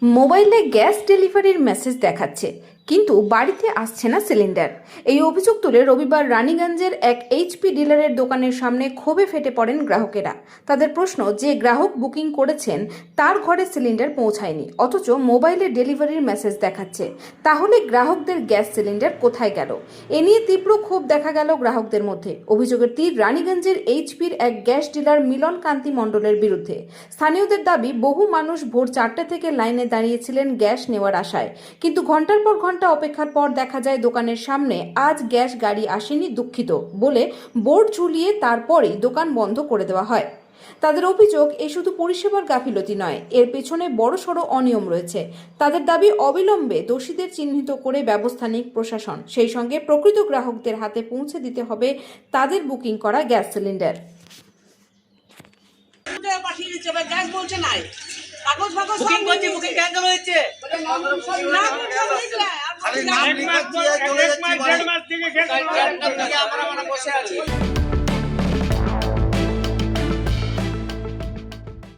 মোবাইলে গ্যাস ডেলিভারির মেসেজ দেখাচ্ছে, কিন্তু বাড়িতে আসছে না সিলিন্ডার। এই অভিযোগ তুলে রবিবার রানীগঞ্জের এক এইচপি ডিলারের দোকানের সামনে ক্ষোভে ফেটে পড়েন গ্রাহকেরা। তাদের প্রশ্ন, যে গ্রাহক বুকিং করেছেন তার ঘরে সিলিন্ডার পৌঁছায়নি, অথচ মোবাইলে ডেলিভারির মেসেজ দেখাচ্ছে। তাহলে গ্রাহকদের গ্যাস সিলিন্ডার কোথায় গেল? এ নিয়ে তীব্র ক্ষোভ দেখা গেল গ্রাহকদের মধ্যে। অভিযোগের তীর রানীগঞ্জের এইচপির এক গ্যাস ডিলার মিলন কান্তি মণ্ডলের বিরুদ্ধে। স্থানীয়দের দাবি, বহু মানুষ ভোর 4টে থেকে লাইনে দাঁড়িয়েছিলেন গ্যাস নেওয়ার আশায়, কিন্তু ঘন্টার পর ঘন্টা অপেক্ষার পর দেখা যায় দোকানের সামনে আজ গ্যাস গাড়ি আসেনি, দুঃখিত বলে বোর্ড ঝুলিয়ে তারপরেই দোকান বন্ধ করে দেওয়া হয়। তাদের অভিযোগ, এ শুধু পরিষেবার গাফিলতি নয়, এর পেছনে বড়সড় অনিয়ম রয়েছে। তাদের দাবি, অবিলম্বে দোষীদের চিহ্নিত করে ব্যবস্থা নিক প্রশাসন, সেই সঙ্গে প্রকৃত গ্রাহকদের হাতে পৌঁছে দিতে হবে তাদের বুকিং করা গ্যাস সিলিন্ডার। পাঠিয়ে দিচ্ছে, গ্যাস বলছে নাই, কাগজ ফাগজ বুকিং করছি, বুকিং ক্যান্সেল হয়েছে। না এক মাস থেকে আমরা বসে আছি।